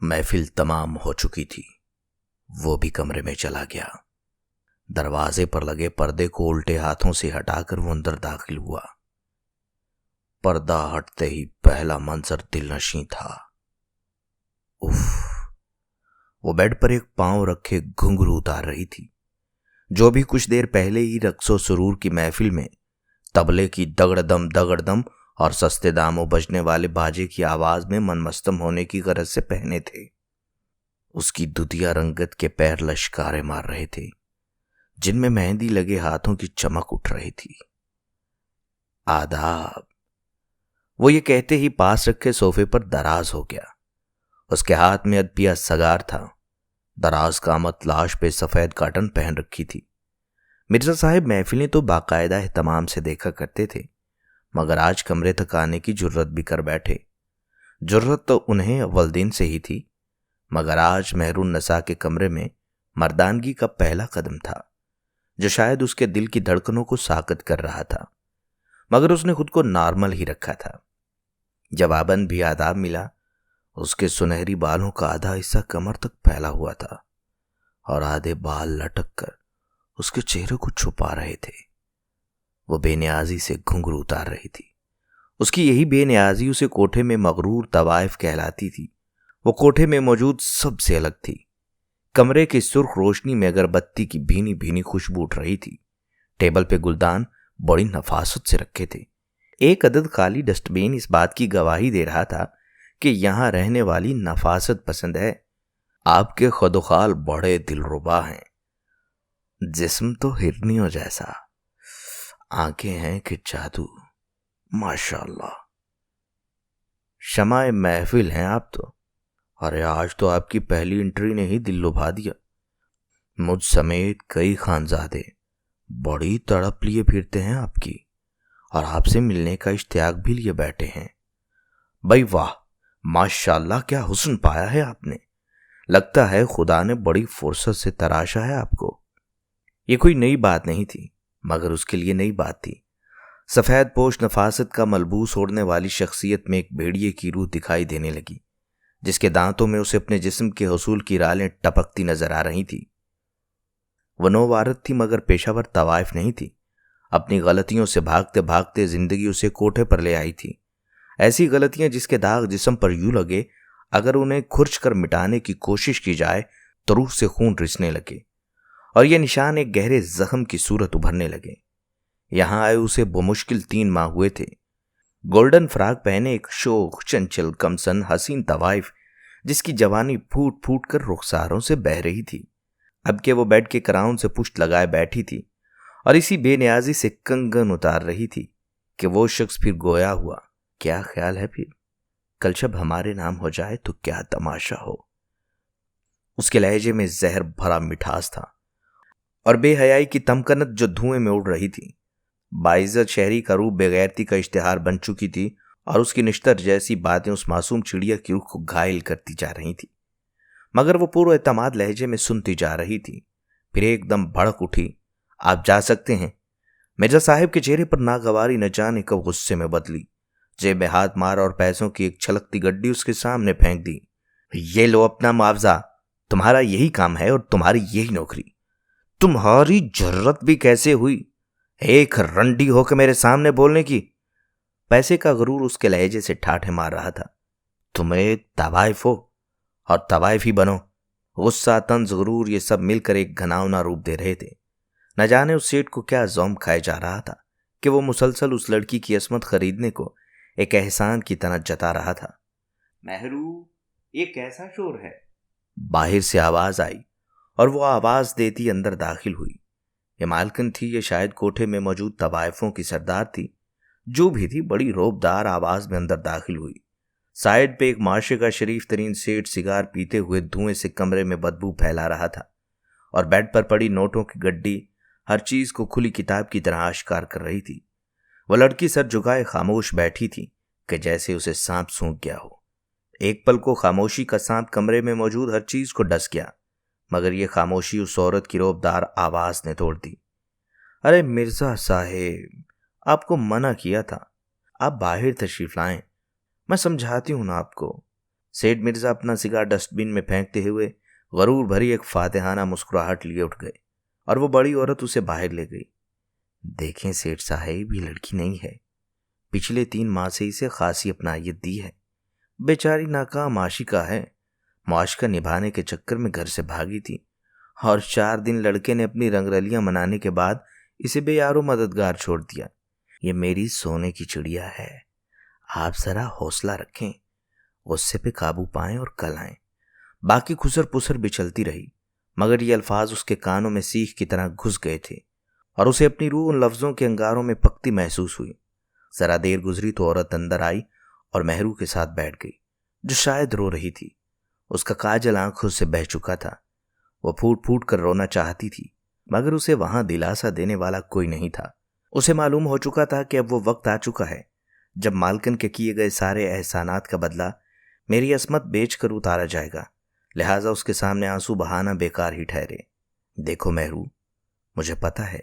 محفل تمام ہو چکی تھی۔ وہ بھی کمرے میں چلا گیا۔ دروازے پر لگے پردے کو الٹے ہاتھوں سے ہٹا کر وہ اندر داخل ہوا۔ پردہ ہٹتے ہی پہلا منظر دل نشیں تھا۔ اف! وہ بیڈ پر ایک پاؤں رکھے گھنگرو اتار رہی تھی، جو بھی کچھ دیر پہلے ہی رقص و سرور کی محفل میں طبلے کی دگڑ دم اور سستے داموں بجنے والے باجے کی آواز میں منمستم ہونے کی غرض سے پہنے تھے۔ اس کی دودیا رنگت کے پیر لشکارے مار رہے تھے، جن میں مہندی لگے ہاتھوں کی چمک اٹھ رہی تھی۔ آداب! وہ یہ کہتے ہی پاس رکھے صوفے پر دراز ہو گیا۔ اس کے ہاتھ میں ادپیا سگار تھا۔ دراز قامت لاش پہ سفید کاٹن پہن رکھی تھی۔ مرزا صاحب محفلیں تو باقاعدہ اہتمام سے دیکھا کرتے تھے، مگر آج کمرے تک آنے کی جرت بھی کر بیٹھے۔ جرت تو انہیں اول دن سے ہی تھی، مگر آج مہر النساء کے کمرے میں مردانگی کا پہلا قدم تھا، جو شاید اس کے دل کی دھڑکنوں کو ساکت کر رہا تھا، مگر اس نے خود کو نارمل ہی رکھا تھا۔ جواباً بھی آداب ملا۔ اس کے سنہری بالوں کا آدھا حصہ کمر تک پھیلا ہوا تھا اور آدھے بال لٹک کر اس کے چہرے کو چھپا رہے تھے۔ وہ بے نیازی سے گھنگرو اتار رہی تھی۔ اس کی یہی بے نیازی اسے کوٹھے میں مغرور طوائف کہلاتی تھی۔ وہ کوٹھے میں موجود سب سے الگ تھی۔ کمرے کی سرخ روشنی میں اگربتی کی بھینی بھینی خوشبو اٹھ رہی تھی۔ ٹیبل پہ گلدان بڑی نفاست سے رکھے تھے۔ ایک عدد خالی ڈسٹ بین اس بات کی گواہی دے رہا تھا کہ یہاں رہنے والی نفاست پسند ہے۔ آپ کے خد و خال بڑے دلربا ہیں، جسم تو ہرنیوں جیسا، آنکھیں ہیں کہ جادو، ماشاءاللہ۔ شمع محفل ہیں آپ تو۔ ارے آج تو آپ کی پہلی انٹری نے ہی دل لبھا دیا۔ مجھ سمیت کئی خانزادے بڑی تڑپ لیے پھرتے ہیں آپ کی، اور آپ سے ملنے کا اشتیاق بھی لیے بیٹھے ہیں۔ بھائی واہ، ماشاءاللہ کیا حسن پایا ہے آپ نے۔ لگتا ہے خدا نے بڑی فرصت سے تراشا ہے آپ کو۔ یہ کوئی نئی بات نہیں تھی، مگر اس کے لیے نئی بات تھی۔ سفید پوش نفاست کا ملبوس اوڑھنے والی شخصیت میں ایک بھیڑیے کی روح دکھائی دینے لگی، جس کے دانتوں میں اسے اپنے جسم کے حصول کی رالیں ٹپکتی نظر آ رہی تھی۔ وہ نوعارت تھی مگر پیشہ ور طوائف نہیں تھی۔ اپنی غلطیوں سے بھاگتے بھاگتے زندگی اسے کوٹھے پر لے آئی تھی۔ ایسی غلطیاں جس کے داغ جسم پر یوں لگے اگر انہیں کھرچ کر مٹانے کی کوشش کی جائے تو روح سے خون رسنے لگے، اور یہ نشان ایک گہرے زخم کی صورت ابھرنے لگے۔ یہاں آئے اسے بمشکل 3 ماہ ہوئے تھے۔ گولڈن فراق پہنے ایک شوخ چنچل کمسن حسین طوائف، جس کی جوانی پھوٹ پھوٹ کر رخساروں سے بہہ رہی تھی، اب کہ وہ بیڈ کے کراؤن سے پشت لگائے بیٹھی تھی اور اسی بے نیازی سے کنگن اتار رہی تھی کہ وہ شخص پھر گویا ہوا۔ کیا خیال ہے پھر کل جب ہمارے نام ہو جائے تو کیا تماشا ہو۔ اس کے لہجے میں زہر بھرا مٹھاس تھا اور بے حیائی کی تمکنت جو دھوئیں میں اڑ رہی تھی۔ باعزت شہری کا روح بغیرتی کا اشتہار بن چکی تھی اور اس کی نشتر جیسی باتیں اس معصوم چڑیا کی روح کو گھائل کرتی جا رہی تھی، مگر وہ پورا اعتماد لہجے میں سنتی جا رہی تھی۔ پھر ایک دم بھڑک اٹھی۔ آپ جا سکتے ہیں۔ مرزا صاحب کے چہرے پر ناگواری نہ جانے کب غصے میں بدلی۔ جیب میں ہاتھ مارا اور پیسوں کی ایک چھلکتی گڈی اس کے سامنے پھینک دی۔ یہ لو اپنا معاوضہ، تمہارا یہی کام ہے اور تمہاری یہی نوکری۔ تمہاری جرت بھی کیسے ہوئی ایک رنڈی ہو کے میرے سامنے بولنے کی؟ پیسے کا غرور اس کے لہجے سے ٹھاٹھے مار رہا تھا۔ تم ایک طوائف ہو اور طوائف ہی بنو۔ غصہ، طنز، غرور، یہ سب مل کر ایک گھناؤنا روپ دے رہے تھے۔ نہ جانے اس سیٹ کو کیا زوم کھائے جا رہا تھا کہ وہ مسلسل اس لڑکی کی عصمت خریدنے کو ایک احسان کی طرح جتا رہا تھا۔ مہرو، یہ کیسا شور ہے؟ باہر سے آواز آئی اور وہ آواز دیتی اندر داخل ہوئی۔ یہ مالکن تھی، یہ شاید کوٹھے میں موجود طوائفوں کی سردار تھی۔ جو بھی تھی بڑی روبدار آواز میں اندر داخل ہوئی۔ سائڈ پہ ایک معاشرے کا شریف ترین سیٹ سگار پیتے ہوئے دھوئیں سے کمرے میں بدبو پھیلا رہا تھا، اور بیڈ پر پڑی نوٹوں کی گڈی ہر چیز کو کھلی کتاب کی طرح آشکار کر رہی تھی۔ وہ لڑکی سر جھکائے خاموش بیٹھی تھی کہ جیسے اسے سانپ سونک گیا ہو۔ ایک پل کو خاموشی کا سانپ کمرے میں موجود ہر چیز کو ڈس گیا، مگر یہ خاموشی اس عورت کی روبدار آواز نے توڑ دی۔ ارے مرزا صاحب، آپ کو منع کیا تھا، آپ باہر تشریف لائیں، میں سمجھاتی ہوں نا آپ کو۔ सेठ मिर्जा अपना सिगार डस्टबिन में फेंकते हुए गरूर भरी एक फातिहाना मुस्कुराहट लिए उठ गए और वो बड़ी औरत उसे बाहर ले गई। देखें सेठ साहब, ये लड़की नहीं है, पिछले 3 माह से इसे खासी अपनायत दी है। बेचारी नाकाम आशिका है, मुआशका निभाने के चक्कर में घर से भागी थी और 4 दिन लड़के ने अपनी रंगरलियां मनाने के बाद इसे बेयारो मददगार छोड़ दिया। ये मेरी सोने की चिड़िया है, आप जरा हौसला रखें, गुस्से पे काबू पाएं और कल आएं। बाकी खुसर पुसर बिचलती रही, मगर ये अल्फाज उसके कानों में सीख की तरह घुस गए थे और उसे अपनी रूह उन लफ्जों के अंगारों में पकती महसूस हुई। जरा देर गुजरी तो औरत अंदर आई और मेहरू के साथ बैठ गई, जो शायद रो रही थी। उसका काजल आंखों से बह चुका था। वो फूट फूट कर रोना चाहती थी, मगर उसे वहां दिलासा देने वाला कोई नहीं था। उसे मालूम हो चुका था कि अब वो वक्त आ चुका है जब मालकन के किए गए सारे एहसानात का बदला मेरी असमत बेच कर उतारा जाएगा। लिहाजा उसके सामने आंसू बहाना बेकार ही ठहरे। देखो मेहरू, मुझे पता है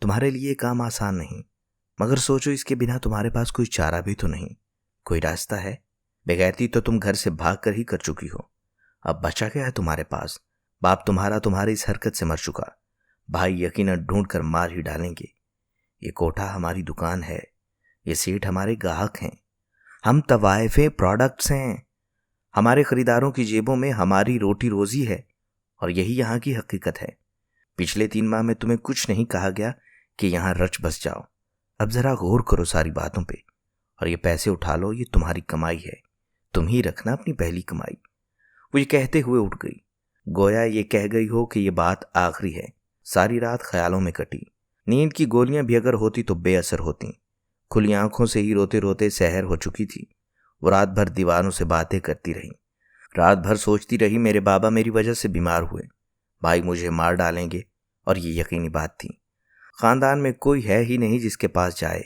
तुम्हारे लिए काम आसान नहीं, मगर सोचो इसके बिना तुम्हारे पास कोई चारा भी तो नहीं, कोई रास्ता है। बेगैरती तो तुम घर से भाग कर ही कर चुकी हो, अब बचा क्या है तुम्हारे पास? बाप तुम्हारा तुम्हारी इस हरकत से मर चुका, भाई यकीनन ढूंढ कर मार ही डालेंगे। ये कोठा हमारी दुकान है, ये सेठ हमारे ग्राहक हैं, हम तवाइफे प्रोडक्ट्स हैं, हमारे खरीदारों की जेबों में हमारी रोटी रोजी है और यही यहाँ की हकीकत है। पिछले 3 माह में तुम्हें कुछ नहीं कहा गया कि यहाँ रच बस जाओ। अब जरा गौर करो सारी बातों पे और ये पैसे उठा लो, ये तुम्हारी कमाई है, तुम ही रखना अपनी पहली कमाई। वो ये कहते हुए उठ गई, गोया ये कह गई हो कि ये बात आखिरी है। सारी रात ख्यालों में कटी। नींद की गोलियां भी अगर होती तो बेअसर होती। खुली आंखों से ही रोते रोते सहर हो चुकी थी। वो रात भर दीवारों से बातें करती रही। रात भर सोचती रही, मेरे बाबा मेरी वजह से बीमार हुए, भाई मुझे मार डालेंगे, और ये यकीनी बात थी। खानदान में कोई है ही नहीं जिसके पास जाए,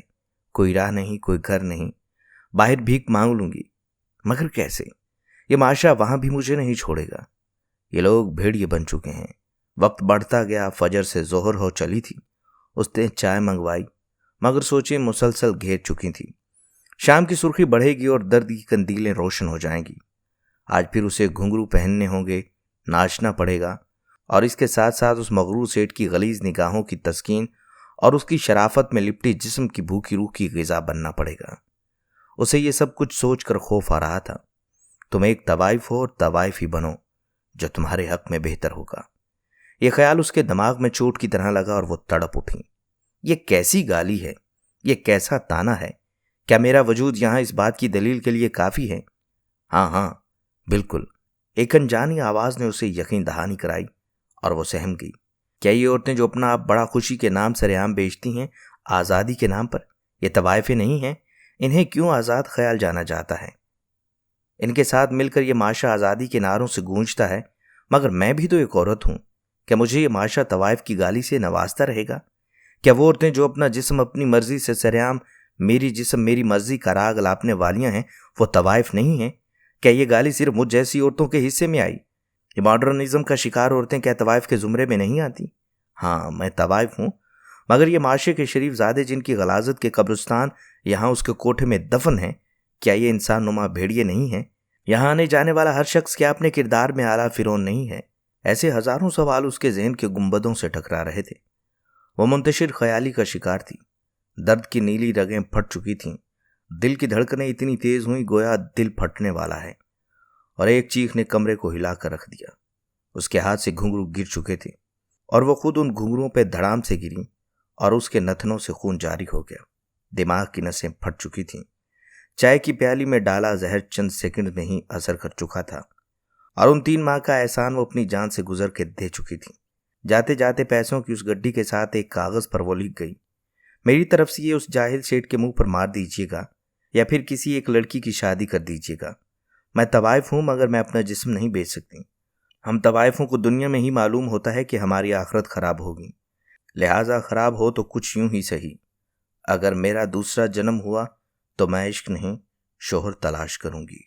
कोई राह नहीं, कोई घर नहीं। बाहर भीख मांग लूंगी, मगर कैसे? ये माशा वहां भी मुझे नहीं छोड़ेगा। ये लोग भेड़िए बन चुके हैं। वक्त बढ़ता गया, फजर से जोहर हो चली थी। उसने चाय मंगवाई, मगर सोचे मुसलसल घेर चुकी थी। शाम की सुर्खी बढ़ेगी और दर्द की कंदीलें रोशन हो जाएंगी। आज फिर उसे घुंघरू पहनने होंगे, नाचना पड़ेगा, और इसके साथ साथ उस मगरूर सेठ की गलीज निगाहों की तस्कीन और उसकी शराफत में लिपटी जिस्म की भूखी रूह की ग़िज़ा बनना पड़ेगा। उसे ये सब कुछ सोच कर खौफ आ रहा था। तुम एक तवाइफ हो और तवाइफ ही बनो, जो तुम्हारे हक में बेहतर होगा। ये ख्याल उसके दिमाग में चोट की तरह लगा और वो तड़प उठी। ये कैसी गाली है, ये कैसा ताना है? क्या मेरा वजूद यहाँ इस बात की दलील के लिए काफ़ी है? हाँ, बिल्कुल। एक अनजानी आवाज़ ने उसे यकीन दहानी कराई और वो सहम गई। क्या ये औरतें जो अपना आप बड़ा खुशी के नाम सरेआम बेचती हैं, आज़ादी के नाम पर, ये तवाइफें नहीं हैं? इन्हें क्यों आज़ाद ख्याल जाना जाता है? इनके साथ मिलकर ये माशा आज़ादी के नारों से गूंजता है, मगर मैं भी तो एक औरत हूँ। क्या मुझे ये माशा तवाइफ की गाली से नवाजता रहेगा? क्या वो औरतें जो अपना जिस्म अपनी मर्जी से सरेआम मेरी जिस्म मेरी मर्जी का राग लापने वालियां हैं, वो तवाइफ नहीं हैं? क्या ये गाली सिर्फ मुझ जैसी औरतों के हिस्से में आई? ये मॉडर्निज्म का शिकार औरतें क्या तवाइफ के जुमरे में नहीं आती? हाँ, मैं तवाइफ हूँ, मगर ये माशे के शरीफ ज़ादे जिनकी गलाजत के कब्रिस्तान यहाँ उसके कोठे में दफन हैं, क्या ये इंसान नुमा भेड़िए नहीं हैं? यहाँ आने जाने वाला हर शख्स क्या अपने किरदार में आला फिरौन नहीं है? ऐसे हजारों सवाल उसके जहन के गुंबदों से टकरा रहे थे। वो मुंतशिर ख्याली का शिकार थी। दर्द की नीली रगें फट चुकी थीं। दिल की धड़कनें इतनी तेज हुई गोया दिल फटने वाला है, और एक चीख ने कमरे को हिला कर रख दिया। उसके हाथ से घुंघरू गिर चुके थे और वो खुद उन घुंघरुओं पर धड़ाम से गिरी और उसके नथनों से खून जारी हो गया। दिमाग की नसें फट चुकी थीं। चाय की प्याली में डाला जहर चंद सेकंड में ही असर कर चुका था, और उन 3 माह का एहसान वो अपनी जान से गुजर के दे चुकी थी। जाते जाते पैसों की उस गड्डी के साथ एक कागज पर वो लिख गई, मेरी तरफ से ये उस जाहिल सेठ के मुंह पर मार दीजिएगा या फिर किसी एक लड़की की शादी कर दीजिएगा। मैं तवाइफ हूँ, मगर मैं अपना जिस्म नहीं बेच सकती। हम तवाइफों को दुनिया में ही मालूम होता है कि हमारी आखिरत खराब होगी, लिहाजा खराब हो तो कुछ यूं ही सही। अगर मेरा दूसरा जन्म हुआ तो मैं इश्क नहीं शोहर तलाश करूंगी।